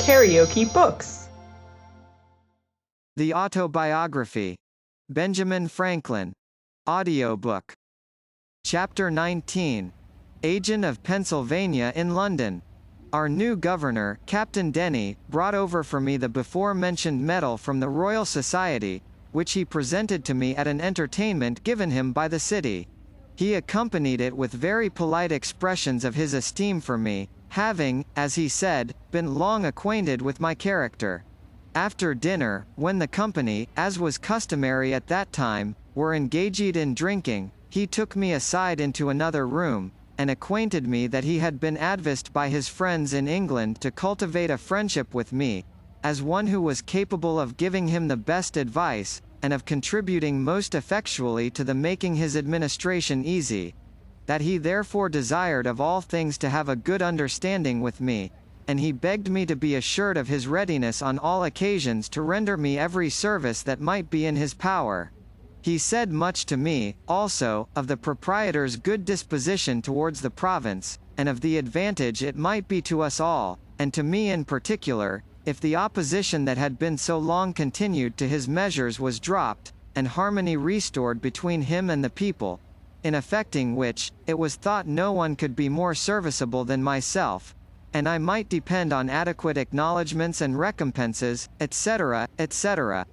KaraokeBooks. The Autobiography. Benjamin Franklin. Audiobook. Chapter 19. Agent of Pennsylvania in London. Our new governor, Captain Denny, brought over for me the before-mentioned medal from the Royal Society, which he presented to me at an entertainment given him by the city. He accompanied it with very polite expressions of his esteem for me, having, as he said, been long acquainted with my character. After dinner, when the company, as was customary at that time, were engaged in drinking, he took me aside into another room, and acquainted me that he had been advised by his friends in England to cultivate a friendship with me, as one who was capable of giving him the best advice, and of contributing most effectually to the making his administration easy, that he therefore desired of all things to have a good understanding with me, and he begged me to be assured of his readiness on all occasions to render me every service that might be in his power. He said much to me, also, of the proprietor's good disposition towards the province, and of the advantage it might be to us all, and to me in particular, if the opposition that had been so long continued to his measures was dropped, and harmony restored between him and the people, in effecting which, it was thought no one could be more serviceable than myself, and I might depend on adequate acknowledgments and recompenses, etc., etc.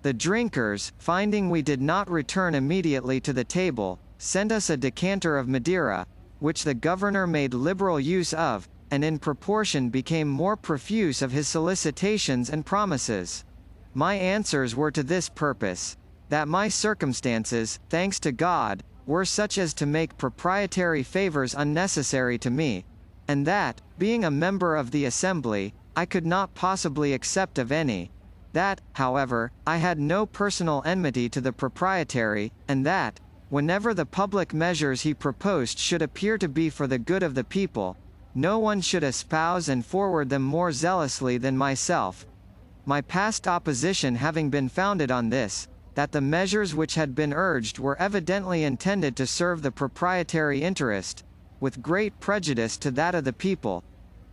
The drinkers, finding we did not return immediately to the table, sent us a decanter of Madeira, which the governor made liberal use of, and in proportion became more profuse of his solicitations and promises. My answers were to this purpose, that my circumstances, thanks to God, were such as to make proprietary favors unnecessary to me, and that, being a member of the Assembly, I could not possibly accept of any. That, however, I had no personal enmity to the proprietary, and that, whenever the public measures he proposed should appear to be for the good of the people, no one should espouse and forward them more zealously than myself. My past opposition having been founded on this, that the measures which had been urged were evidently intended to serve the proprietary interest, with great prejudice to that of the people,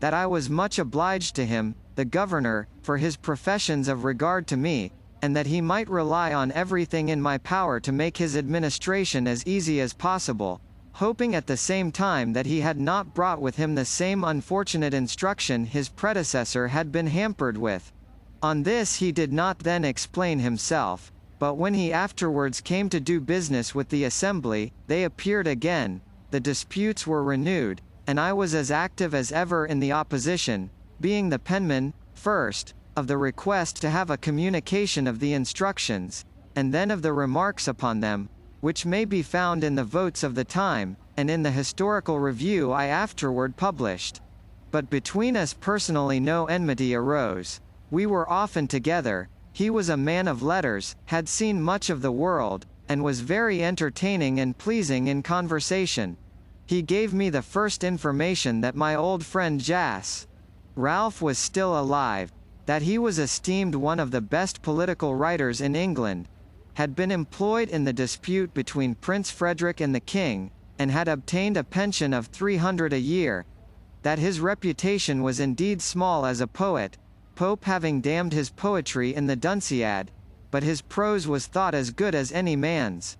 that I was much obliged to him, the governor, for his professions of regard to me, and that he might rely on everything in my power to make his administration as easy as possible, hoping at the same time that he had not brought with him the same unfortunate instruction his predecessor had been hampered with. On this he did not then explain himself, but when he afterwards came to do business with the Assembly, they appeared again, the disputes were renewed, and I was as active as ever in the opposition, being the penman, first, of the request to have a communication of the instructions, and then of the remarks upon them, which may be found in the votes of the time, and in the historical review I afterward published. But between us personally no enmity arose. We were often together. He was a man of letters, had seen much of the world, and was very entertaining and pleasing in conversation. He gave me the first information that my old friend Jas. Ralph was still alive, that he was esteemed one of the best political writers in England, had been employed in the dispute between Prince Frederick and the King, and had obtained a pension of 300 a year, that his reputation was indeed small as a poet, Pope having damned his poetry in the Dunciad, but his prose was thought as good as any man's.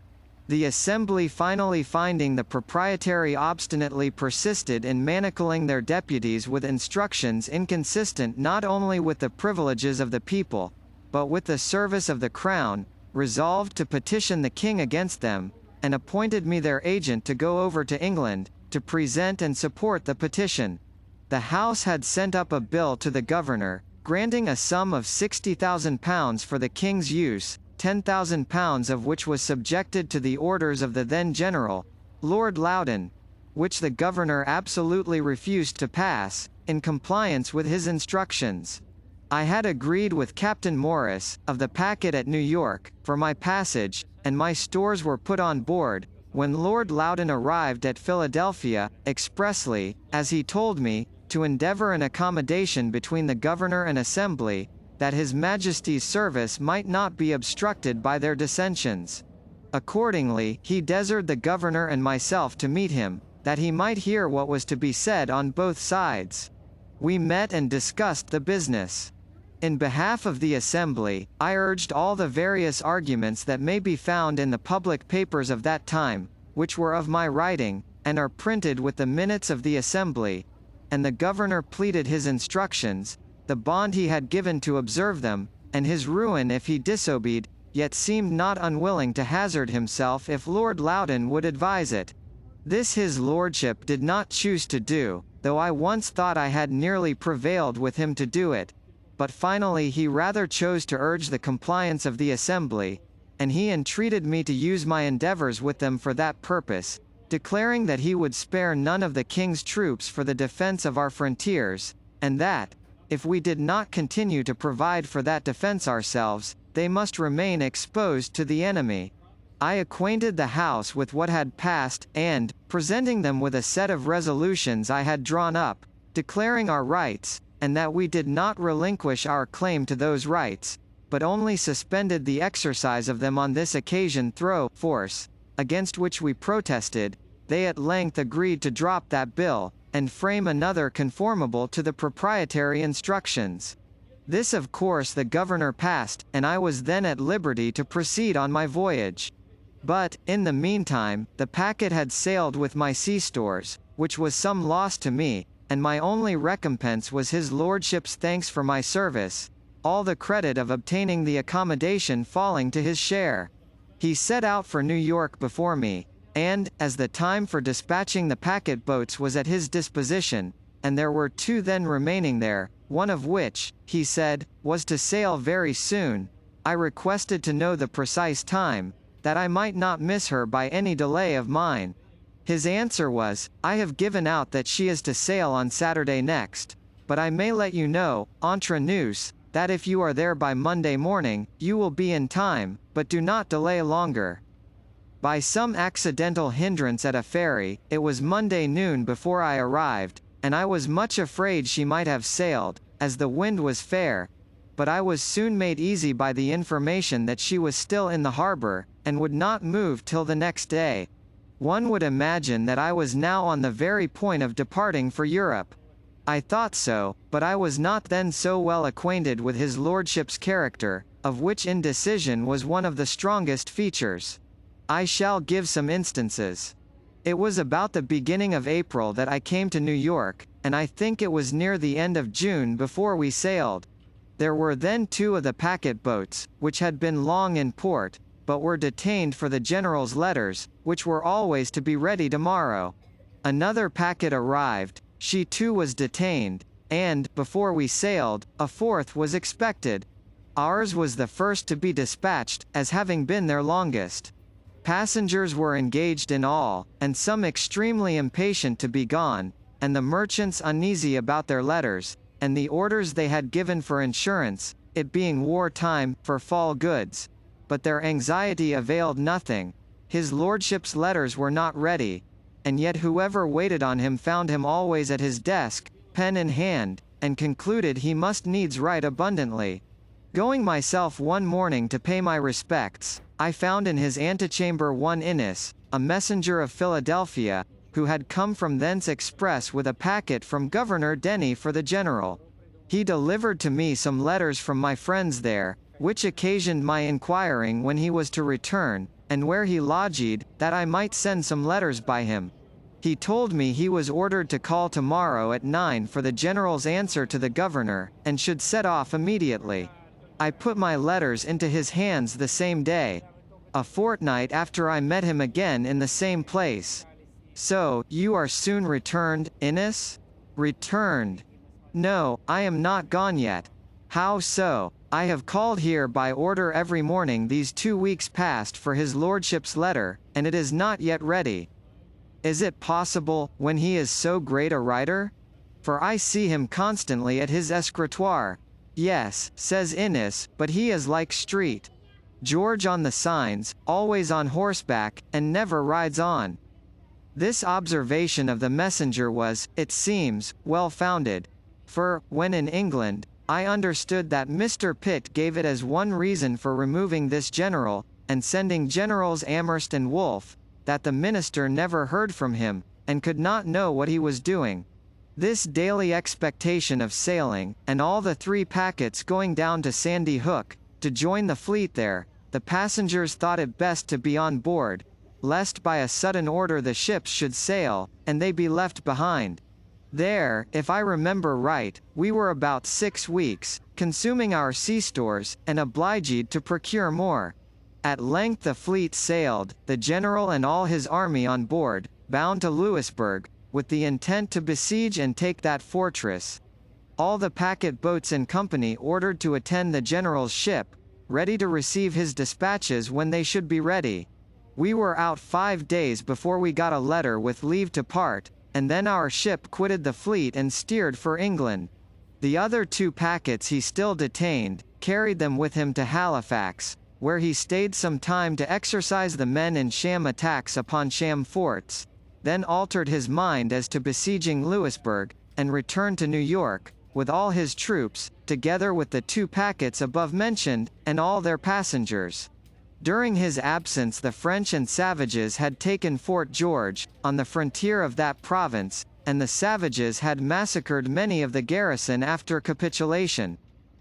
The Assembly finally finding the proprietary obstinately persisted in manacling their deputies with instructions inconsistent not only with the privileges of the people, but with the service of the Crown, resolved to petition the King against them, and appointed me their agent to go over to England, to present and support the petition. The House had sent up a bill to the Governor, granting a sum of £60,000 for the King's use, £10,000 of which was subjected to the orders of the then General, Lord Loudon, which the Governor absolutely refused to pass, in compliance with his instructions. I had agreed with Captain Morris, of the packet at New York, for my passage, and my stores were put on board, when Lord Loudon arrived at Philadelphia, expressly, as he told me, to endeavor an accommodation between the Governor and Assembly, that His Majesty's service might not be obstructed by their dissensions. Accordingly, he desired the Governor and myself to meet him, that he might hear what was to be said on both sides. We met and discussed the business. In behalf of the Assembly, I urged all the various arguments that may be found in the public papers of that time, which were of my writing, and are printed with the minutes of the Assembly, and the governor pleaded his instructions, the bond he had given to observe them, and his ruin if he disobeyed, yet seemed not unwilling to hazard himself if Lord Loudon would advise it. This his lordship did not choose to do, though I once thought I had nearly prevailed with him to do it, but finally he rather chose to urge the compliance of the Assembly, and he entreated me to use my endeavours with them for that purpose, declaring that he would spare none of the king's troops for the defence of our frontiers, and that, if we did not continue to provide for that defence ourselves, they must remain exposed to the enemy. I acquainted the House with what had passed, and, presenting them with a set of resolutions I had drawn up, declaring our rights, and that we did not relinquish our claim to those rights, but only suspended the exercise of them on this occasion through force, against which we protested, they at length agreed to drop that bill, and frame another conformable to the proprietary instructions. This of course the governor passed, and I was then at liberty to proceed on my voyage. But, in the meantime, the packet had sailed with my sea stores, which was some loss to me, and my only recompense was his lordship's thanks for my service, all the credit of obtaining the accommodation falling to his share. He set out for New York before me, and, as the time for dispatching the packet boats was at his disposition, and there were 2 then remaining there, one of which, he said, was to sail very soon, I requested to know the precise time, that I might not miss her by any delay of mine. His answer was, I have given out that she is to sail on Saturday next, but I may let you know, entre nous, that if you are there by Monday morning, you will be in time, but do not delay longer. By some accidental hindrance at a ferry, it was Monday noon before I arrived, and I was much afraid she might have sailed, as the wind was fair, but I was soon made easy by the information that she was still in the harbour, and would not move till the next day. One would imagine that I was now on the very point of departing for Europe. I thought so, but I was not then so well acquainted with his lordship's character, of which indecision was one of the strongest features. I shall give some instances. It was about the beginning of April that I came to New York, and I think it was near the end of June before we sailed. There were then 2 of the packet boats, which had been long in port, but were detained for the general's letters, which were always to be ready tomorrow. Another packet arrived, she too was detained, and, before we sailed, a 4th was expected. Ours was the first to be dispatched, as having been their longest. Passengers were engaged in all, and some extremely impatient to be gone, and the merchants uneasy about their letters, and the orders they had given for insurance, it being war time, for fall goods. But their anxiety availed nothing. His lordship's letters were not ready, and yet whoever waited on him found him always at his desk, pen in hand, and concluded he must needs write abundantly. Going myself one morning to pay my respects, I found in his antechamber one Innes, a messenger of Philadelphia, who had come from thence express with a packet from Governor Denny for the general. He delivered to me some letters from my friends there, which occasioned my inquiring when he was to return, and where he lodged, that I might send some letters by him. He told me he was ordered to call tomorrow at 9 for the general's answer to the governor, and should set off immediately. I put my letters into his hands the same day. A fortnight after I met him again in the same place. So, you are soon returned, Innes? Returned? No, I am not gone yet. How so? I have called here by order every morning these 2 weeks past for his lordship's letter, and it is not yet ready. Is it possible, when he is so great a writer? For I see him constantly at his escritoire. Yes, says Innes, but he is like Street George on the signs, always on horseback, and never rides on. This observation of the messenger was, it seems, well founded. For, when in England, I understood that Mr. Pitt gave it as one reason for removing this general, and sending Generals Amherst and Wolfe, that the minister never heard from him, and could not know what he was doing. This daily expectation of sailing, and all the 3 packets going down to Sandy Hook, to join the fleet there, the passengers thought it best to be on board, lest by a sudden order the ships should sail, and they be left behind. There, if I remember right, we were about 6 weeks, consuming our sea stores, and obliged to procure more. At length the fleet sailed, the general and all his army on board, bound to Louisbourg, with the intent to besiege and take that fortress. All the packet boats in company ordered to attend the general's ship, ready to receive his dispatches when they should be ready. We were out 5 days before we got a letter with leave to part, and then our ship quitted the fleet and steered for England. The other 2 packets he still detained, carried them with him to Halifax, where he stayed some time to exercise the men in sham attacks upon sham forts, then altered his mind as to besieging Louisbourg, and returned to New York, with all his troops, together with the 2 packets above mentioned, and all their passengers. During his absence the French and savages had taken Fort George, on the frontier of that province, and the savages had massacred many of the garrison after capitulation.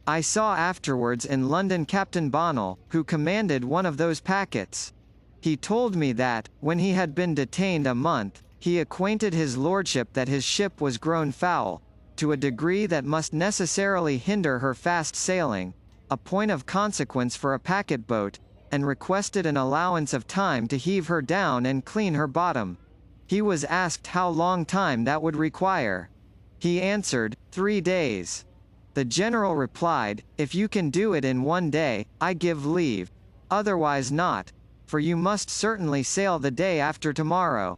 I saw afterwards in London Captain Bonnell, who commanded one of those packets. He told me that, when he had been detained a month, he acquainted his lordship that his ship was grown foul, to a degree that must necessarily hinder her fast sailing, a point of consequence for a packet boat, and requested an allowance of time to heave her down and clean her bottom. He was asked how long time that would require. He answered, 3 days. The general replied, if you can do it in 1 day, I give leave. Otherwise not, for you must certainly sail the day after tomorrow.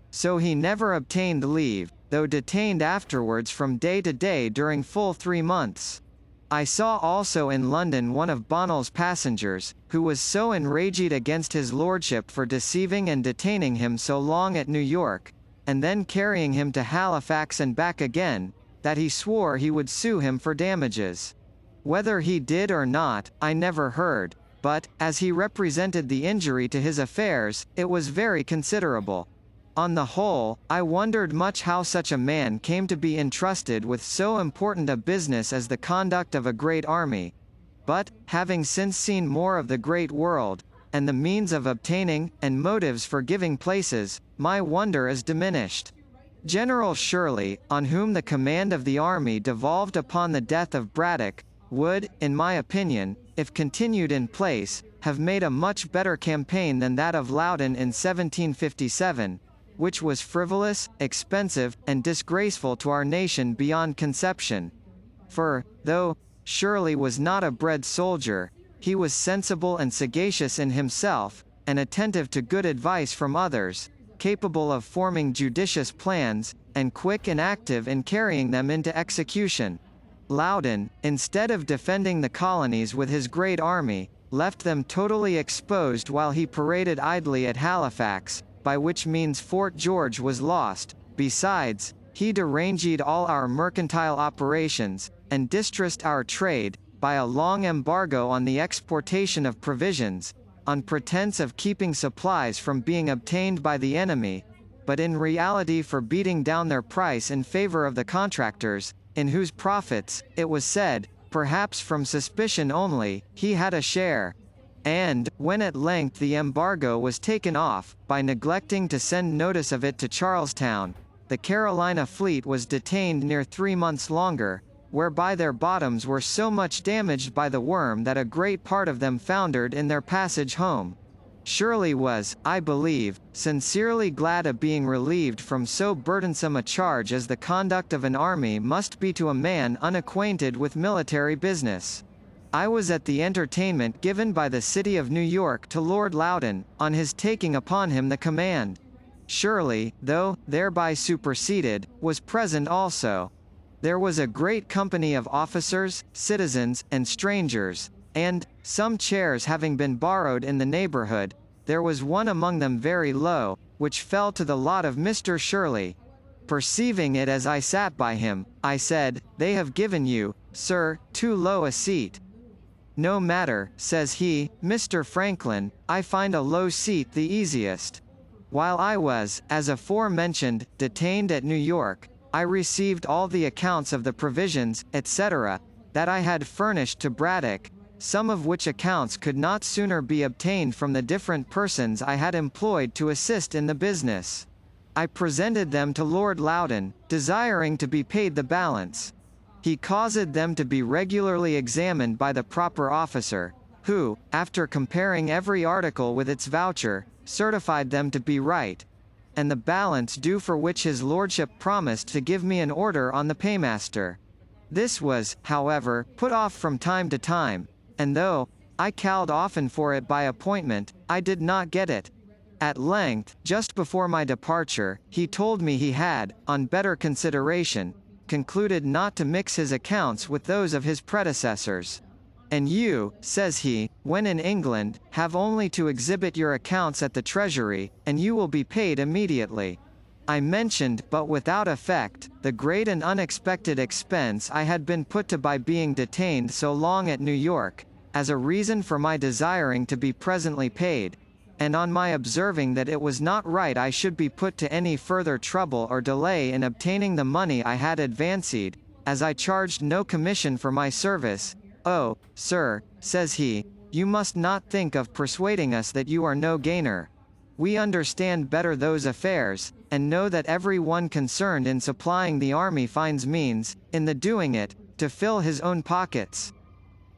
So he never obtained leave, though detained afterwards from day to day during full 3 months. I saw also in London one of Bonnell's passengers, who was so enraged against his lordship for deceiving and detaining him so long at New York, and then carrying him to Halifax and back again, that he swore he would sue him for damages. Whether he did or not, I never heard, but, as he represented the injury to his affairs, it was very considerable. On the whole, I wondered much how such a man came to be entrusted with so important a business as the conduct of a great army. But, having since seen more of the great world, and the means of obtaining, and motives for giving places, my wonder is diminished. General Shirley, on whom the command of the army devolved upon the death of Braddock, would, in my opinion, if continued in place, have made a much better campaign than that of Loudon in 1757, which was frivolous, expensive, and disgraceful to our nation beyond conception. For, though Shirley was not a bred soldier, he was sensible and sagacious in himself, and attentive to good advice from others, capable of forming judicious plans, and quick and active in carrying them into execution. Loudon, instead of defending the colonies with his great army, left them totally exposed while he paraded idly at Halifax, by which means Fort George was lost. Besides, he deranged all our mercantile operations, and distressed our trade, by a long embargo on the exportation of provisions, on pretense of keeping supplies from being obtained by the enemy, but in reality for beating down their price in favor of the contractors, in whose profits, it was said, perhaps from suspicion only, he had a share. And, when at length the embargo was taken off, by neglecting to send notice of it to Charlestown, the Carolina fleet was detained near 3 months longer, whereby their bottoms were so much damaged by the worm that a great part of them foundered in their passage home. Shirley was, I believe, sincerely glad of being relieved from so burdensome a charge as the conduct of an army must be to a man unacquainted with military business. I was at the entertainment given by the City of New York to Lord Loudon, on his taking upon him the command. Shirley, though thereby superseded, was present also. There was a great company of officers, citizens, and strangers, and, some chairs having been borrowed in the neighborhood, there was one among them very low, which fell to the lot of Mr. Shirley. Perceiving it as I sat by him, I said, "They have given you, sir, too low a seat." "No matter," says he, "Mr. Franklin, I find a low seat the easiest." While I was, as aforementioned, detained at New York, I received all the accounts of the provisions, etc., that I had furnished to Braddock, some of which accounts could not sooner be obtained from the different persons I had employed to assist in the business. I presented them to Lord Loudon, desiring to be paid the balance. He caused them to be regularly examined by the proper officer, who, after comparing every article with its voucher, certified them to be right, and the balance due, for which his lordship promised to give me an order on the paymaster. This was, however, put off from time to time, and though I called often for it by appointment, I did not get it. At length, just before my departure, he told me he had, on better consideration, concluded not to mix his accounts with those of his predecessors. And you, says he, when in England, have only to exhibit your accounts at the Treasury, and you will be paid immediately. I mentioned, but without effect, the great and unexpected expense I had been put to by being detained so long at New York, as a reason for my desiring to be presently paid, and on my observing that it was not right I should be put to any further trouble or delay in obtaining the money I had advanced, as I charged no commission for my service. Oh, sir, says he, you must not think of persuading us that you are no gainer. We understand better those affairs, and know that every one concerned in supplying the army finds means, in the doing it, to fill his own pockets.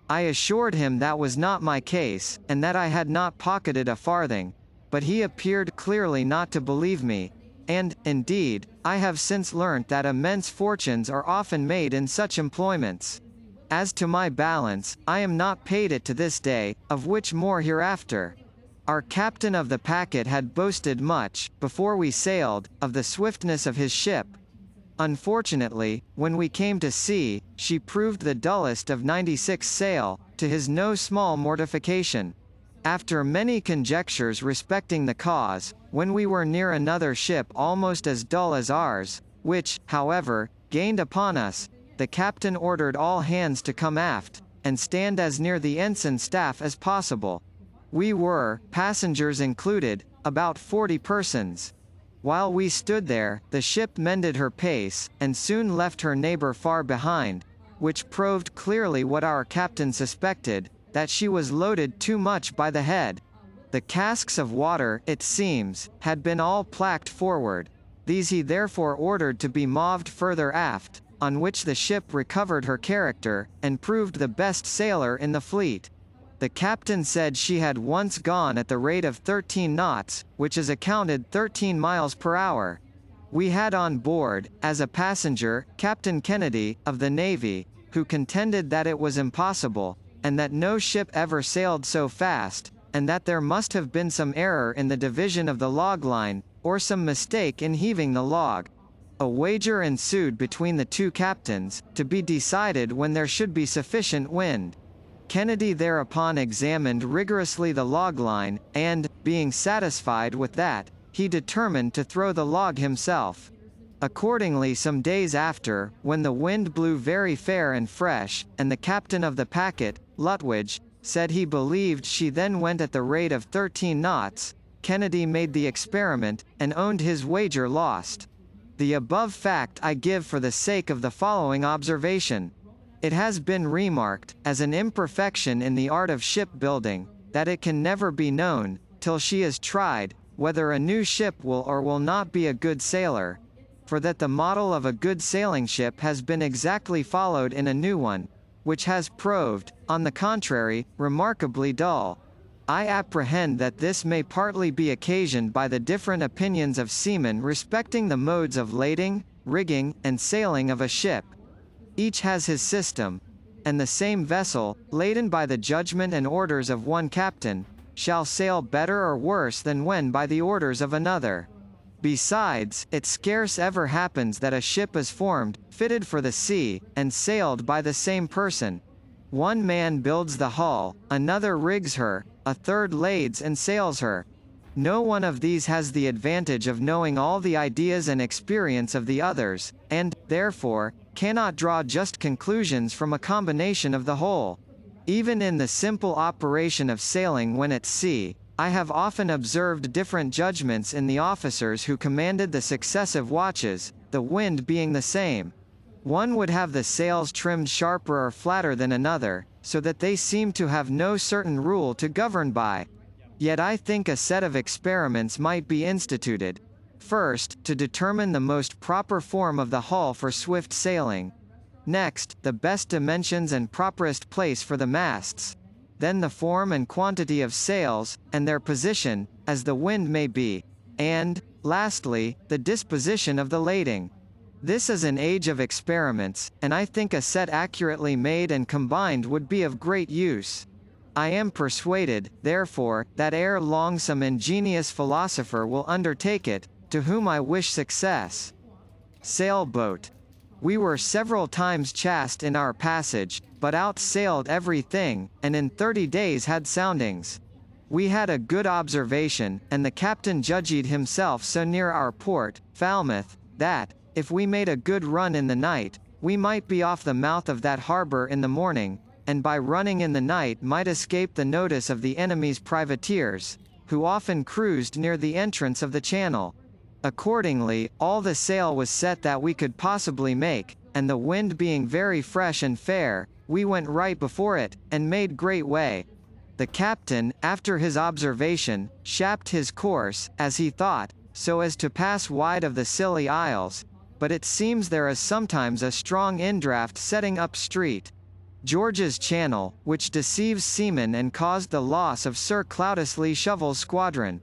I assured him that was not my case, and that I had not pocketed a farthing, but he appeared clearly not to believe me, and, indeed, I have since learnt that immense fortunes are often made in such employments. As to my balance, I am not paid it to this day, of which more hereafter. Our captain of the packet had boasted much, before we sailed, of the swiftness of his ship. Unfortunately, when we came to sea, she proved the dullest of 96 sail, to his no small mortification. After many conjectures respecting the cause, when we were near another ship almost as dull as ours, which, however, gained upon us, the captain ordered all hands to come aft, and stand as near the ensign staff as possible. We were, passengers included, about 40 persons. While we stood there, the ship mended her pace, and soon left her neighbor far behind, which proved clearly what our captain suspected, that she was loaded too much by the head. The casks of water, it seems, had been all placked forward. These he therefore ordered to be moved further aft, on which the ship recovered her character, and proved the best sailor in the fleet. The captain said she had once gone at the rate of 13 knots, which is accounted 13 miles per hour. We had on board, as a passenger, Captain Kennedy, of the Navy, who contended that it was impossible, and that no ship ever sailed so fast, and that there must have been some error in the division of the log line, or some mistake in heaving the log. A wager ensued between the two captains, to be decided when there should be sufficient wind. Kennedy thereupon examined rigorously the log line, and, being satisfied with that, he determined to throw the log himself. Accordingly, some days after, when the wind blew very fair and fresh, and the captain of the packet, Lutwidge, said he believed she then went at the rate of 13 knots, Kennedy made the experiment, and owned his wager lost. The above fact I give for the sake of the following observation. It has been remarked, as an imperfection in the art of shipbuilding, that it can never be known, till she is tried, whether a new ship will or will not be a good sailor, for that the model of a good sailing ship has been exactly followed in a new one, which has proved, on the contrary, remarkably dull. I apprehend that this may partly be occasioned by the different opinions of seamen respecting the modes of lading, rigging, and sailing of a ship. Each has his system, and the same vessel, laden by the judgment and orders of one captain, shall sail better or worse than when by the orders of another. Besides, it scarce ever happens that a ship is formed, fitted for the sea, and sailed by the same person. One man builds the hull, another rigs her, a third lades and sails her. No one of these has the advantage of knowing all the ideas and experience of the others, and, therefore, cannot draw just conclusions from a combination of the whole. Even in the simple operation of sailing when at sea, I have often observed different judgments in the officers who commanded the successive watches, the wind being the same. One would have the sails trimmed sharper or flatter than another, so that they seem to have no certain rule to govern by. Yet I think a set of experiments might be instituted. First, to determine the most proper form of the hull for swift sailing. Next, the best dimensions and properest place for the masts. Then the form and quantity of sails, and their position, as the wind may be. And, lastly, the disposition of the lading. This is an age of experiments, and I think a set accurately made and combined would be of great use. I am persuaded, therefore, that ere long some ingenious philosopher will undertake it, to whom I wish success. Sailboat. We were several times chased in our passage, but outsailed everything, and in 30 days had soundings. We had a good observation, and the captain judged himself so near our port, Falmouth, that, if we made a good run in the night, we might be off the mouth of that harbour in the morning, and by running in the night might escape the notice of the enemy's privateers, who often cruised near the entrance of the channel. Accordingly, all the sail was set that we could possibly make, and the wind being very fresh and fair, we went right before it, and made great way. The captain, after his observation, shaped his course, as he thought, so as to pass wide of the Scilly Isles, but it seems there is sometimes a strong indraft setting up street. George's Channel, which deceives seamen and caused the loss of Sir Cloudesley Shovel's squadron.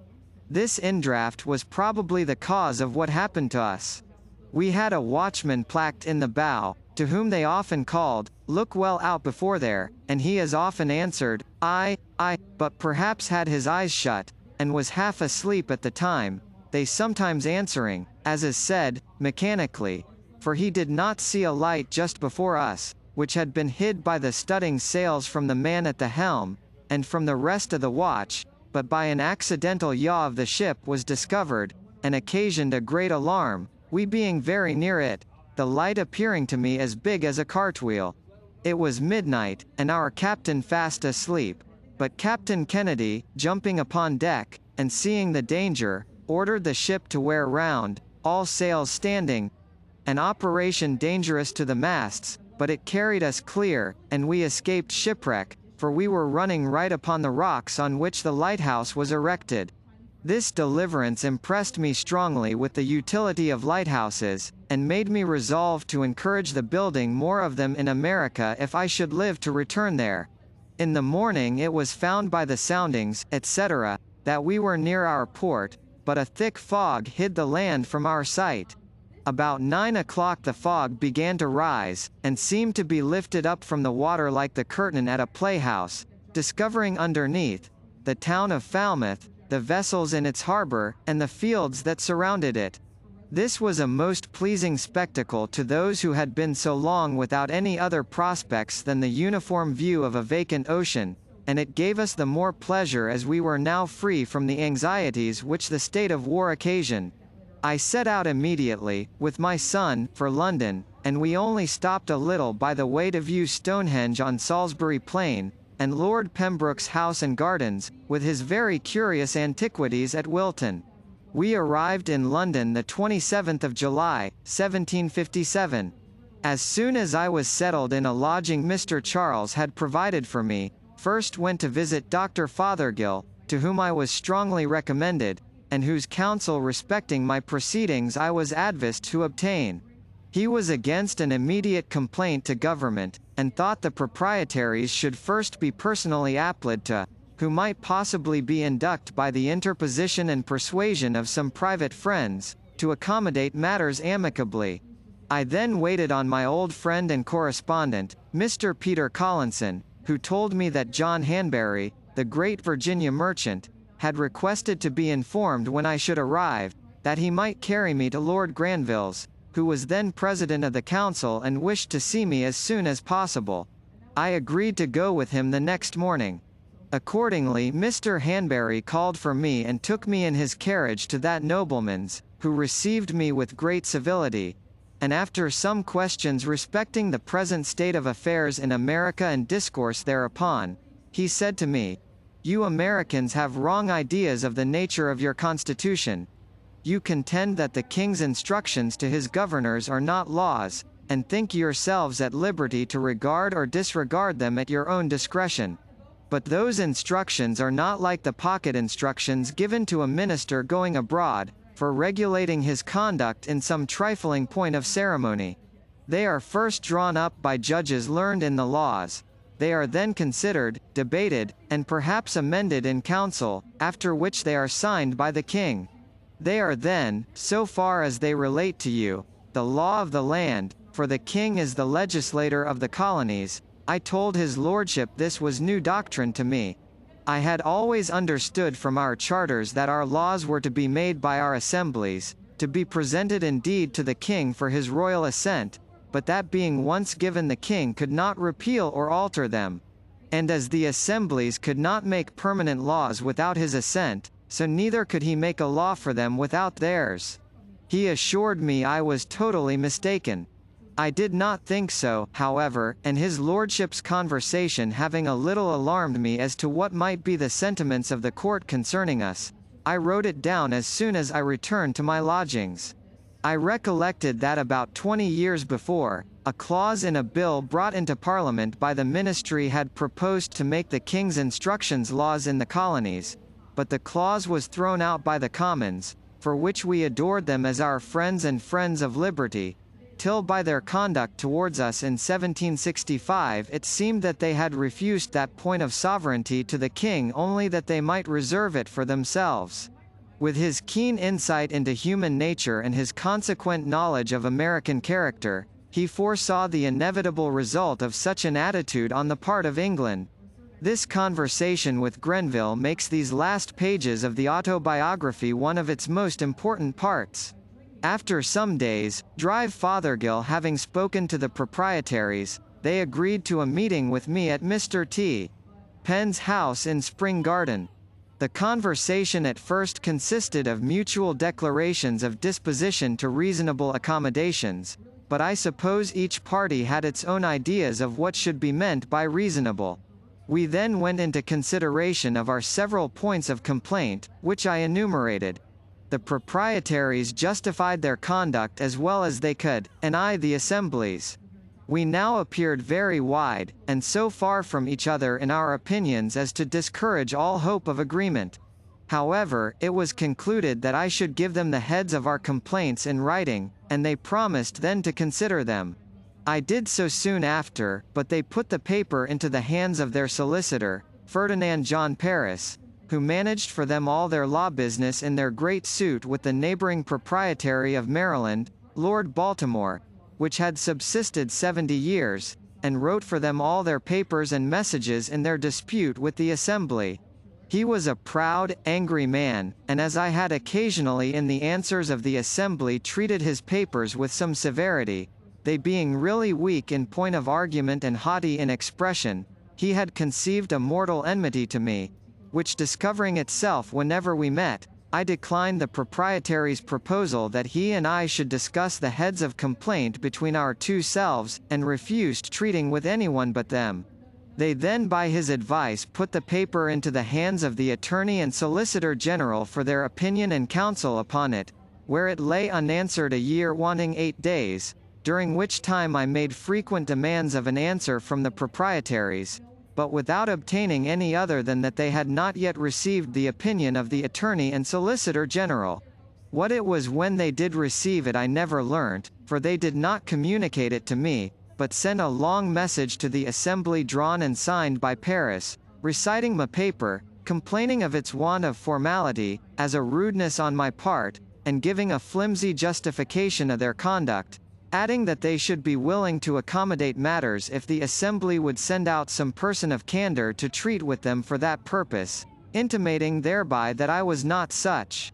This indraft was probably the cause of what happened to us. We had a watchman placked in the bow, to whom they often called, "Look well out before there," and he as often answered, "Aye, aye," but perhaps had his eyes shut, and was half asleep at the time, they sometimes answering, as is said, mechanically, for he did not see a light just before us, which had been hid by the studding sails from the man at the helm, and from the rest of the watch, but by an accidental yaw of the ship was discovered, and occasioned a great alarm, we being very near it, the light appearing to me as big as a cartwheel. It was midnight, and our captain fast asleep, but Captain Kennedy, jumping upon deck, and seeing the danger, ordered the ship to wear round, all sails standing, an operation dangerous to the masts, but it carried us clear, and we escaped shipwreck, for we were running right upon the rocks on which the lighthouse was erected. This deliverance impressed me strongly with the utility of lighthouses, and made me resolve to encourage the building more of them in America if I should live to return there. In the morning it was found by the soundings, etc., that we were near our port, but a thick fog hid the land from our sight. About 9 o'clock the fog began to rise, and seemed to be lifted up from the water like the curtain at a playhouse, discovering underneath, the town of Falmouth, the vessels in its harbour, and the fields that surrounded it. This was a most pleasing spectacle to those who had been so long without any other prospects than the uniform view of a vacant ocean, and it gave us the more pleasure as we were now free from the anxieties which the state of war occasioned. I set out immediately, with my son, for London, and we only stopped a little by the way to view Stonehenge on Salisbury Plain, and Lord Pembroke's house and gardens, with his very curious antiquities at Wilton. We arrived in London the 27th of July, 1757. As soon as I was settled in a lodging Mr. Charles had provided for me, first went to visit Dr. Fothergill, to whom I was strongly recommended, and whose counsel respecting my proceedings I was advised to obtain. He was against an immediate complaint to government, and thought the proprietaries should first be personally applied to, who might possibly be induced by the interposition and persuasion of some private friends, to accommodate matters amicably. I then waited on my old friend and correspondent, Mr. Peter Collinson, who told me that John Hanbury, the great Virginia merchant, had requested to be informed when I should arrive, that he might carry me to Lord Granville's, who was then president of the council and wished to see me as soon as possible. I agreed to go with him the next morning. Accordingly Mr. Hanbury called for me and took me in his carriage to that nobleman's, who received me with great civility, and after some questions respecting the present state of affairs in America and discourse thereupon, he said to me, "You Americans have wrong ideas of the nature of your Constitution. You contend that the king's instructions to his governors are not laws, and think yourselves at liberty to regard or disregard them at your own discretion. But those instructions are not like the pocket instructions given to a minister going abroad, for regulating his conduct in some trifling point of ceremony. They are first drawn up by judges learned in the laws. They are then considered, debated, and perhaps amended in council, after which they are signed by the king. They are then, so far as they relate to you, the law of the land, for the king is the legislator of the colonies. I told his lordship this was new doctrine to me. I had always understood from our charters that our laws were to be made by our assemblies, to be presented indeed to the king for his royal assent, but that being once given the king could not repeal or alter them. And as the assemblies could not make permanent laws without his assent, so neither could he make a law for them without theirs. He assured me I was totally mistaken. I did not think so, however, and his lordship's conversation having a little alarmed me as to what might be the sentiments of the court concerning us, I wrote it down as soon as I returned to my lodgings. I recollected that about 20 years before, a clause in a bill brought into Parliament by the ministry had proposed to make the king's instructions laws in the colonies, but the clause was thrown out by the Commons, for which we adored them as our friends and friends of liberty, till by their conduct towards us in 1765 it seemed that they had refused that point of sovereignty to the king only that they might reserve it for themselves. With his keen insight into human nature and his consequent knowledge of American character, he foresaw the inevitable result of such an attitude on the part of England. This conversation with Grenville makes these last pages of the autobiography one of its most important parts. After some days, Drive Fothergill having spoken to the proprietaries, they agreed to a meeting with me at Mr. T. Penn's house in Spring Garden. The conversation at first consisted of mutual declarations of disposition to reasonable accommodations, but I suppose each party had its own ideas of what should be meant by reasonable. We then went into consideration of our several points of complaint, which I enumerated. The proprietaries justified their conduct as well as they could, and I the assemblies. We now appeared very wide, and so far from each other in our opinions as to discourage all hope of agreement. However, it was concluded that I should give them the heads of our complaints in writing, and they promised then to consider them. I did so soon after, but they put the paper into the hands of their solicitor, Ferdinand John Paris, who managed for them all their law business in their great suit with the neighboring proprietary of Maryland, Lord Baltimore, which had subsisted 70 years, and wrote for them all their papers and messages in their dispute with the assembly. He was a proud, angry man, and as I had occasionally in the answers of the assembly treated his papers with some severity, they being really weak in point of argument and haughty in expression, he had conceived a mortal enmity to me, which discovering itself whenever we met, I declined the proprietary's proposal that he and I should discuss the heads of complaint between our two selves, and refused treating with anyone but them. They then by his advice put the paper into the hands of the Attorney and Solicitor General for their opinion and counsel upon it, where it lay unanswered a year wanting 8 days, during which time I made frequent demands of an answer from the proprietaries, but without obtaining any other than that they had not yet received the opinion of the Attorney and Solicitor General. What it was when they did receive it I never learnt, for they did not communicate it to me, but sent a long message to the Assembly drawn and signed by Paris, reciting my paper, complaining of its want of formality, as a rudeness on my part, and giving a flimsy justification of their conduct, adding that they should be willing to accommodate matters if the Assembly would send out some person of candor to treat with them for that purpose, intimating thereby that I was not such.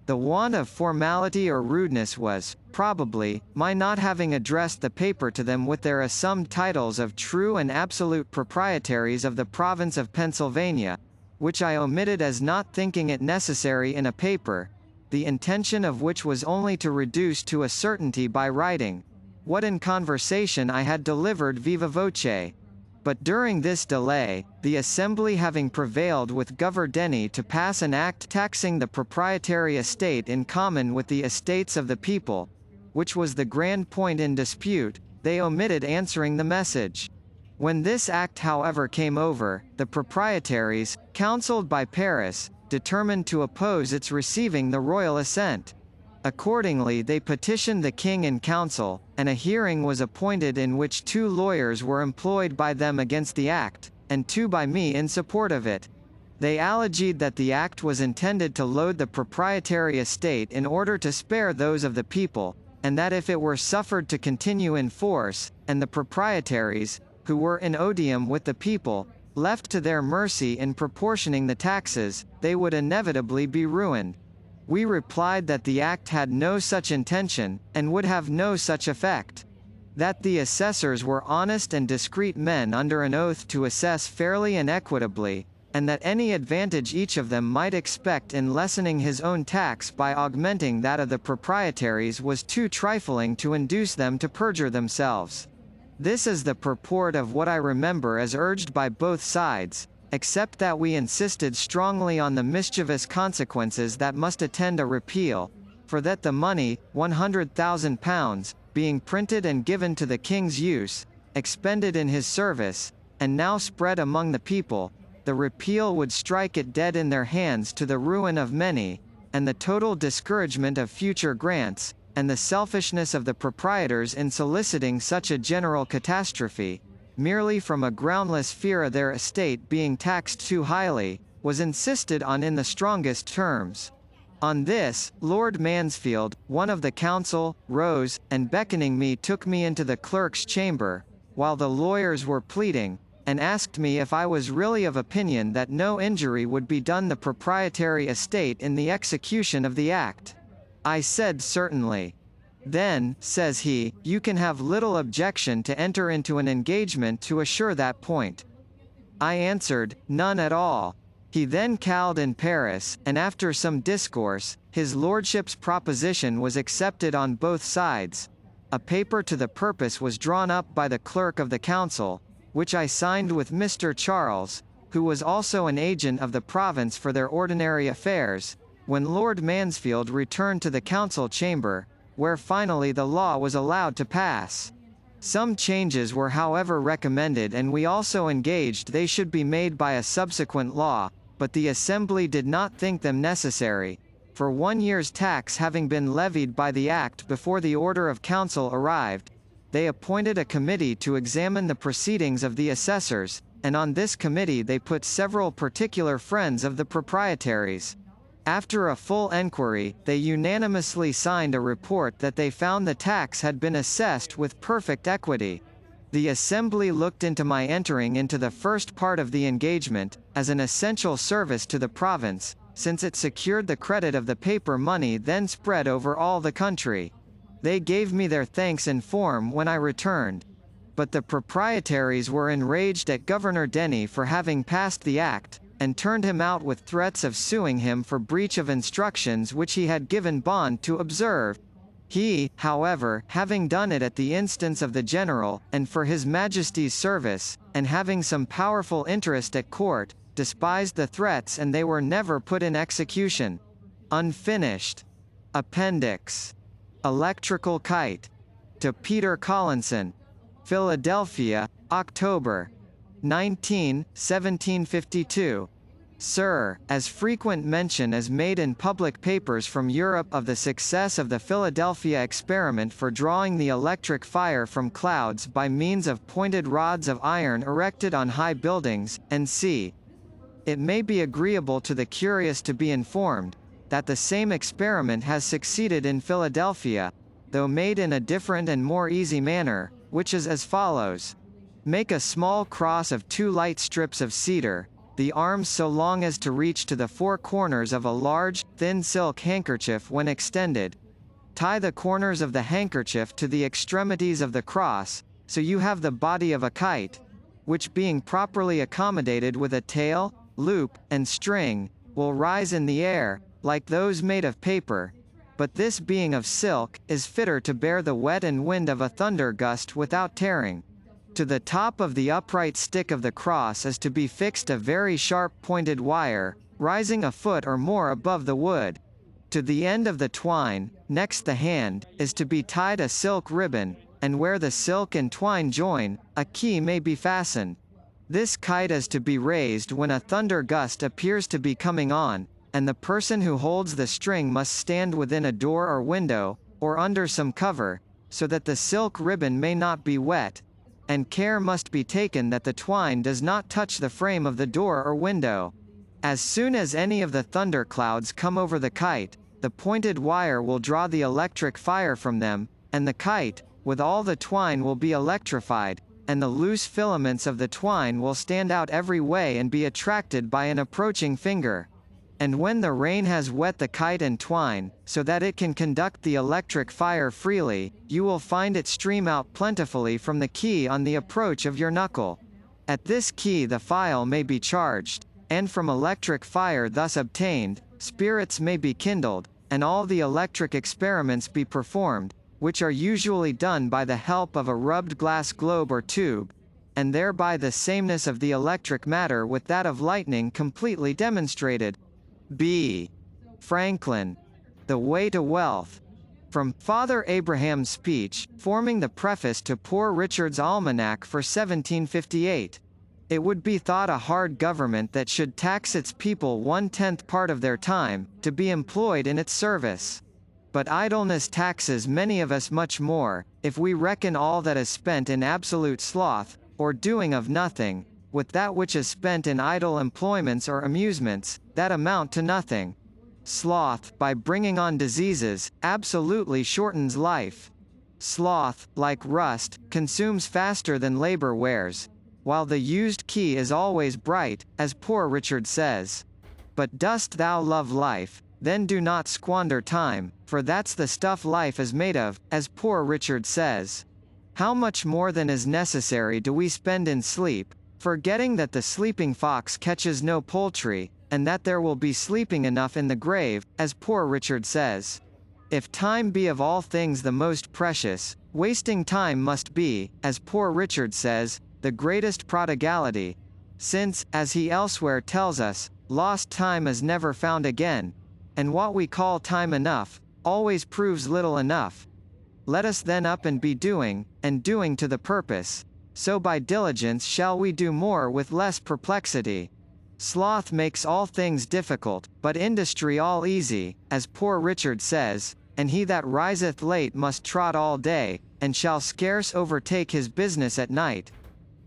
The want of formality or rudeness was, probably, my not having addressed the paper to them with their assumed titles of true and absolute proprietaries of the province of Pennsylvania, which I omitted as not thinking it necessary in a paper, the intention of which was only to reduce to a certainty by writing, what in conversation I had delivered viva voce. But during this delay, the Assembly having prevailed with Governor Denny to pass an act taxing the proprietary estate in common with the estates of the people, which was the grand point in dispute, they omitted answering the message. When this act however came over, the proprietaries, counselled by Paris, determined to oppose its receiving the royal assent. Accordingly they petitioned the king in council, and a hearing was appointed in which 2 lawyers were employed by them against the act, and 2 by me in support of it. They alleged that the act was intended to load the proprietary estate in order to spare those of the people, and that if it were suffered to continue in force, and the proprietaries, who were in odium with the people, left to their mercy in proportioning the taxes, they would inevitably be ruined. We replied that the act had no such intention, and would have no such effect. That the assessors were honest and discreet men under an oath to assess fairly and equitably, and that any advantage each of them might expect in lessening his own tax by augmenting that of the proprietaries was too trifling to induce them to perjure themselves. This is the purport of what I remember as urged by both sides, except that we insisted strongly on the mischievous consequences that must attend a repeal, for that the money, £100,000, being printed and given to the king's use, expended in his service, and now spread among the people, the repeal would strike it dead in their hands to the ruin of many, and the total discouragement of future grants, and the selfishness of the proprietors in soliciting such a general catastrophe, merely from a groundless fear of their estate being taxed too highly, was insisted on in the strongest terms. On this, Lord Mansfield, one of the council, rose, and beckoning me took me into the clerk's chamber, while the lawyers were pleading, and asked me if I was really of opinion that no injury would be done the proprietary estate in the execution of the act. I said certainly. Then, says he, you can have little objection to enter into an engagement to assure that point. I answered, none at all. He then called in Paris, and after some discourse, his lordship's proposition was accepted on both sides. A paper to the purpose was drawn up by the clerk of the council, which I signed with Mr. Charles, who was also an agent of the province for their ordinary affairs, when Lord Mansfield returned to the council chamber, where finally the law was allowed to pass. Some changes were however recommended, and we also engaged they should be made by a subsequent law, but the Assembly did not think them necessary, for 1 year's tax having been levied by the Act before the Order of Council arrived. They appointed a committee to examine the proceedings of the assessors, and on this committee they put several particular friends of the proprietaries. After a full enquiry, they unanimously signed a report that they found the tax had been assessed with perfect equity. The Assembly looked into my entering into the first part of the engagement, as an essential service to the province, since it secured the credit of the paper money then spread over all the country. They gave me their thanks in form when I returned. But the proprietaries were enraged at Governor Denny for having passed the act, and turned him out with threats of suing him for breach of instructions which he had given Bond to observe. He, however, having done it at the instance of the general, and for his Majesty's service, and having some powerful interest at court, despised the threats and they were never put in execution. Unfinished. Appendix. Electrical Kite. To Peter Collinson. Philadelphia, October 19, 1752. Sir, as frequent mention is made in public papers from Europe of the success of the Philadelphia experiment for drawing the electric fire from clouds by means of pointed rods of iron erected on high buildings, and c. It may be agreeable to the curious to be informed, that the same experiment has succeeded in Philadelphia, though made in a different and more easy manner, which is as follows. Make a small cross of 2 light strips of cedar, the arms so long as to reach to the 4 corners of a large, thin silk handkerchief when extended. Tie the corners of the handkerchief to the extremities of the cross, so you have the body of a kite, which being properly accommodated with a tail, loop, and string, will rise in the air, like those made of paper, but this being of silk, is fitter to bear the wet and wind of a thunder gust without tearing. To the top of the upright stick of the cross is to be fixed a very sharp pointed wire, rising a foot or more above the wood. To the end of the twine, next the hand, is to be tied a silk ribbon, and where the silk and twine join, a key may be fastened. This kite is to be raised when a thunder gust appears to be coming on, and the person who holds the string must stand within a door or window, or under some cover, so that the silk ribbon may not be wet, and care must be taken that the twine does not touch the frame of the door or window. As soon as any of the thunder clouds come over the kite, the pointed wire will draw the electric fire from them, and the kite, with all the twine, will be electrified, and the loose filaments of the twine will stand out every way and be attracted by an approaching finger. And when the rain has wet the kite and twine, so that it can conduct the electric fire freely, you will find it stream out plentifully from the key on the approach of your knuckle. At this key the file may be charged, and from electric fire thus obtained, spirits may be kindled, and all the electric experiments be performed, which are usually done by the help of a rubbed glass globe or tube, and thereby the sameness of the electric matter with that of lightning completely demonstrated. B. Franklin. The Way to Wealth. From Father Abraham's speech, forming the preface to Poor Richard's Almanac for 1758. It would be thought a hard government that should tax its people 1/10 part of their time, to be employed in its service. But idleness taxes many of us much more, if we reckon all that is spent in absolute sloth, or doing of nothing, with that which is spent in idle employments or amusements, that amount to nothing. Sloth, by bringing on diseases, absolutely shortens life. Sloth, like rust, consumes faster than labor wears, while the used key is always bright, as Poor Richard says. But dost thou love life, then do not squander time, for that's the stuff life is made of, as Poor Richard says. How much more than is necessary do we spend in sleep, forgetting that the sleeping fox catches no poultry, and that there will be sleeping enough in the grave, as Poor Richard says. If time be of all things the most precious, wasting time must be, as Poor Richard says, the greatest prodigality, since, as he elsewhere tells us, lost time is never found again, and what we call time enough, always proves little enough. Let us then up and be doing, and doing to the purpose, so by diligence shall we do more with less perplexity. Sloth makes all things difficult, but industry all easy, as Poor Richard says, and he that riseth late must trot all day, and shall scarce overtake his business at night.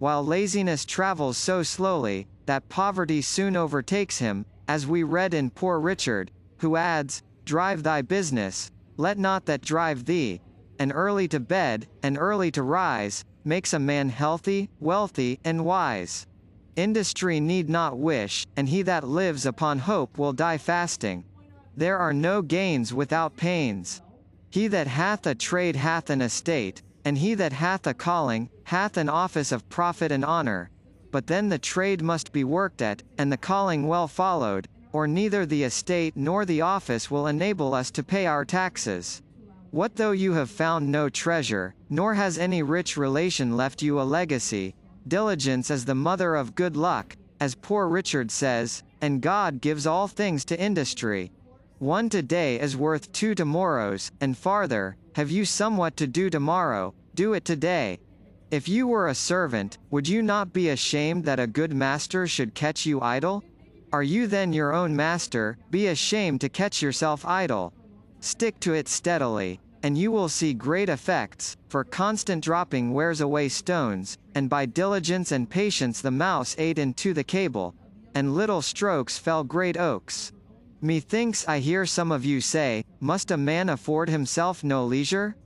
While laziness travels so slowly, that poverty soon overtakes him, as we read in Poor Richard, who adds, "Drive thy business, let not that drive thee," and early to bed, and early to rise, makes a man healthy, wealthy, and wise. Industry need not wish, and he that lives upon hope will die fasting. There are no gains without pains. He that hath a trade hath an estate, and he that hath a calling, hath an office of profit and honor. But then the trade must be worked at, and the calling well followed, or neither the estate nor the office will enable us to pay our taxes. What though you have found no treasure, nor has any rich relation left you a legacy? Diligence is the mother of good luck, as Poor Richard says, and God gives all things to industry. One today is worth 2 tomorrows, and farther, have you somewhat to do tomorrow, do it today. If you were a servant, would you not be ashamed that a good master should catch you idle? Are you then your own master? Be ashamed to catch yourself idle. Stick to it steadily, and you will see great effects, for constant dropping wears away stones, and by diligence and patience the mouse ate into the cable, and little strokes fell great oaks. Methinks I hear some of you say, must a man afford himself no leisure?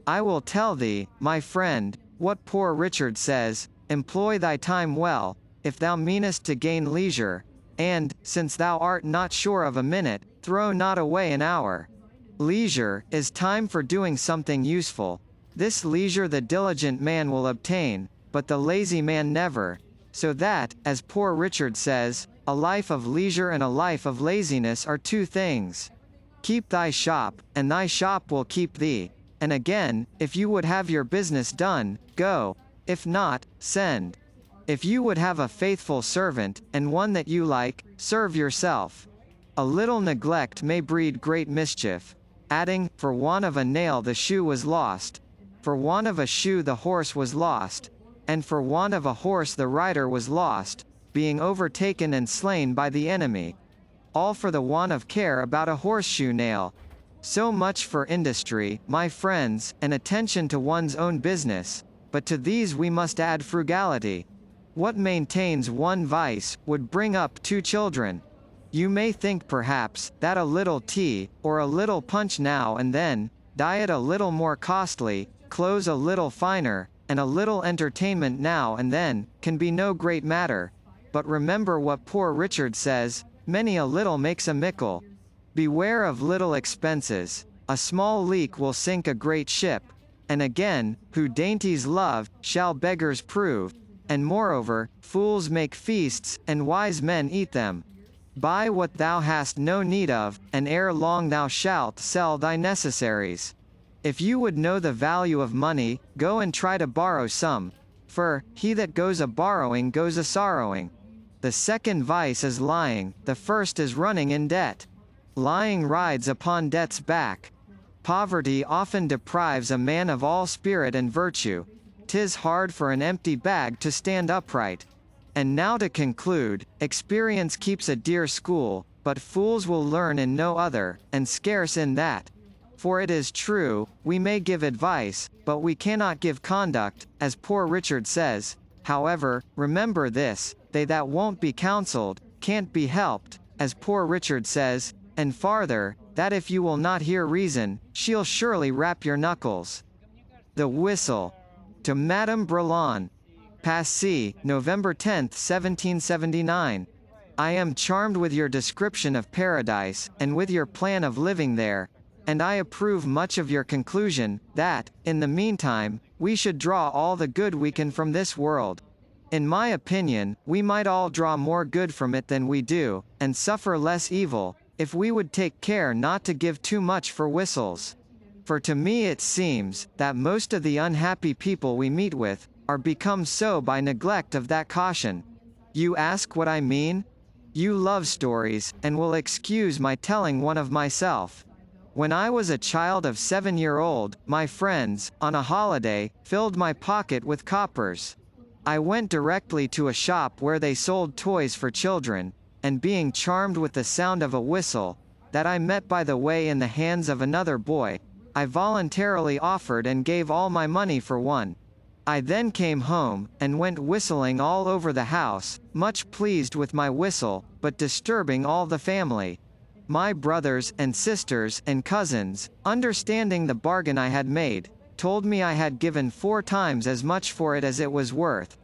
I will tell thee, my friend, what Poor Richard says, employ thy time well, if thou meanest to gain leisure, and, since thou art not sure of a minute, throw not away an hour. Leisure is time for doing something useful. This leisure the diligent man will obtain, but the lazy man never. So that, as Poor Richard says, a life of leisure and a life of laziness are two things. Keep thy shop, and thy shop will keep thee. And again, if you would have your business done, go. If not, send. If you would have a faithful servant, and one that you like, serve yourself. A little neglect may breed great mischief. Adding, for want of a nail the shoe was lost. For want of a shoe the horse was lost. And for want of a horse the rider was lost, being overtaken and slain by the enemy. All for the want of care about a horseshoe nail. So much for industry, my friends, and attention to one's own business, but to these we must add frugality. What maintains one vice, would bring up two children. You may think perhaps, that a little tea, or a little punch now and then, diet a little more costly, clothes a little finer, and a little entertainment now and then, can be no great matter. But remember what poor Richard says, many a little makes a mickle. Beware of little expenses. A small leak will sink a great ship. And again, who dainties love, shall beggars prove. And moreover, fools make feasts, and wise men eat them. Buy what thou hast no need of, and ere long thou shalt sell thy necessaries. If you would know the value of money, go and try to borrow some. For, he that goes a-borrowing goes a-sorrowing. The second vice is lying, the first is running in debt. Lying rides upon debt's back. Poverty often deprives a man of all spirit and virtue. 'Tis hard for an empty bag to stand upright. And now to conclude, experience keeps a dear school, but fools will learn in no other, and scarce in that. For it is true, we may give advice, but we cannot give conduct, as poor Richard says. However, remember this, they that won't be counseled, can't be helped, as poor Richard says, and farther, that if you will not hear reason, she'll surely rap your knuckles. The Whistle. To Madame Brelon. Passy, November 10, 1779. I am charmed with your description of paradise, and with your plan of living there, and I approve much of your conclusion, that, in the meantime, we should draw all the good we can from this world. In my opinion, we might all draw more good from it than we do, and suffer less evil, if we would take care not to give too much for whistles. For to me it seems, that most of the unhappy people we meet with, are become so by neglect of that caution. You ask what I mean? You love stories, and will excuse my telling one of myself. When I was a child of 7-year-old, my friends, on a holiday, filled my pocket with coppers. I went directly to a shop where they sold toys for children, and being charmed with the sound of a whistle, that I met by the way in the hands of another boy, I voluntarily offered and gave all my money for one. I then came home, and went whistling all over the house, much pleased with my whistle, but disturbing all the family. My brothers, and sisters, and cousins, understanding the bargain I had made, told me I had given 4 times as much for it as it was worth,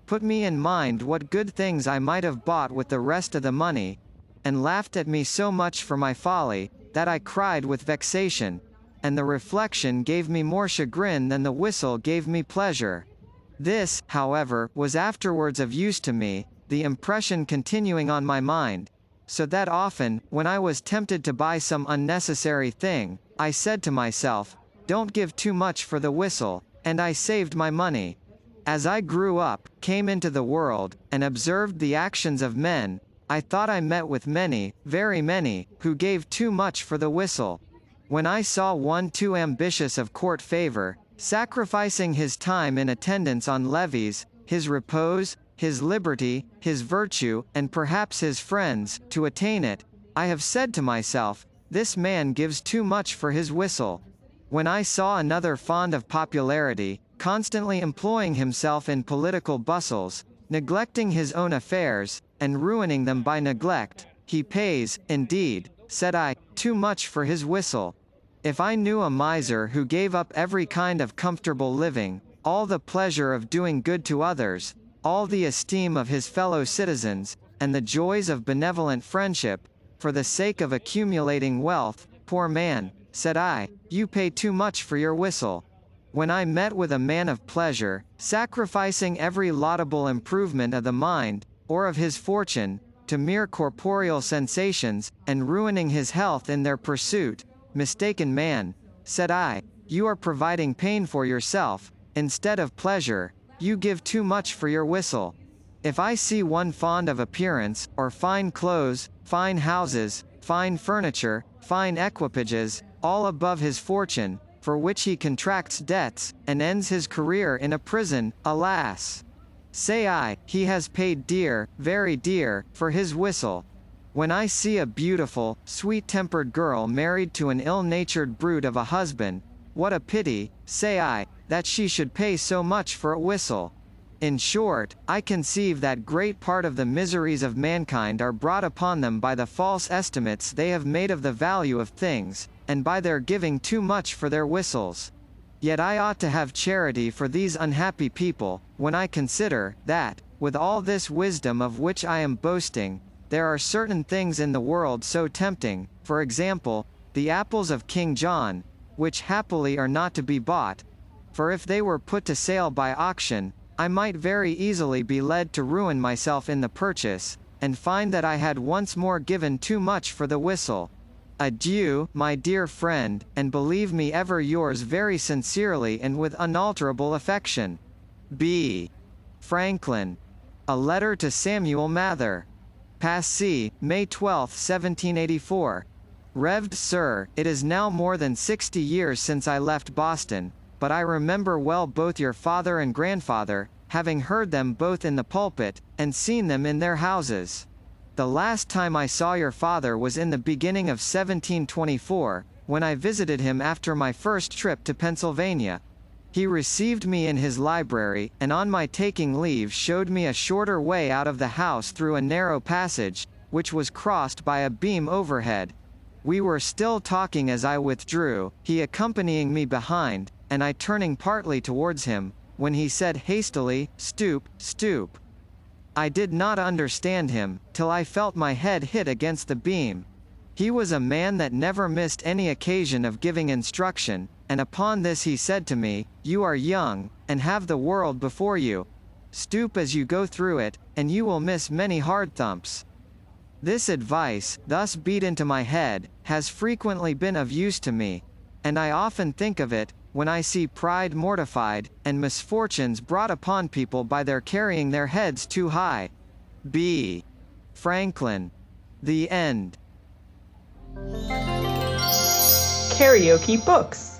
put me in mind what good things I might have bought with the rest of the money, and laughed at me so much for my folly, that I cried with vexation, and the reflection gave me more chagrin than the whistle gave me pleasure. This, however, was afterwards of use to me, the impression continuing on my mind, so that often, when I was tempted to buy some unnecessary thing, I said to myself, don't give too much for the whistle, and I saved my money. As I grew up, came into the world, and observed the actions of men, I thought I met with many, very many, who gave too much for the whistle. When I saw one too ambitious of court favor, sacrificing his time in attendance on levees, his repose, his liberty, his virtue, and perhaps his friends, to attain it, I have said to myself, this man gives too much for his whistle. When I saw another fond of popularity, constantly employing himself in political bustles, neglecting his own affairs, and ruining them by neglect, he pays, indeed, said I, too much for his whistle. If I knew a miser who gave up every kind of comfortable living, all the pleasure of doing good to others, all the esteem of his fellow citizens, and the joys of benevolent friendship, for the sake of accumulating wealth, poor man, said I, you pay too much for your whistle. When I met with a man of pleasure, sacrificing every laudable improvement of the mind, or of his fortune, to mere corporeal sensations, and ruining his health in their pursuit, mistaken man, said I, you are providing pain for yourself, instead of pleasure, you give too much for your whistle. If I see one fond of appearance, or fine clothes, fine houses, fine furniture, fine equipages, all above his fortune, for which he contracts debts, and ends his career in a prison, alas! Say I, he has paid dear, very dear, for his whistle. When I see a beautiful, sweet-tempered girl married to an ill-natured brute of a husband, what a pity, say I, that she should pay so much for a whistle. In short, I conceive that great part of the miseries of mankind are brought upon them by the false estimates they have made of the value of things, and by their giving too much for their whistles. Yet I ought to have charity for these unhappy people, when I consider, that, with all this wisdom of which I am boasting, there are certain things in the world so tempting, for example, the apples of King John, which happily are not to be bought, for if they were put to sale by auction, I might very easily be led to ruin myself in the purchase, and find that I had once more given too much for the whistle. Adieu, my dear friend, and believe me ever yours very sincerely and with unalterable affection. B. Franklin. A letter to Samuel Mather. Passy, May 12, 1784. Revd Sir, it is now more than 60 years since I left Boston, but I remember well both your father and grandfather, having heard them both in the pulpit, and seen them in their houses. The last time I saw your father was in the beginning of 1724, when I visited him after my first trip to Pennsylvania. He received me in his library, and on my taking leave showed me a shorter way out of the house through a narrow passage, which was crossed by a beam overhead. We were still talking as I withdrew, he accompanying me behind, and I turning partly towards him, when he said hastily, "Stoop, stoop." I did not understand him, till I felt my head hit against the beam. He was a man that never missed any occasion of giving instruction, and upon this he said to me, "You are young, and have the world before you. Stoop as you go through it, and you will miss many hard thumps." This advice, thus beat into my head, has frequently been of use to me, and I often think of it, when I see pride mortified, and misfortunes brought upon people by their carrying their heads too high. B. Franklin. The End. KaraokeBooks.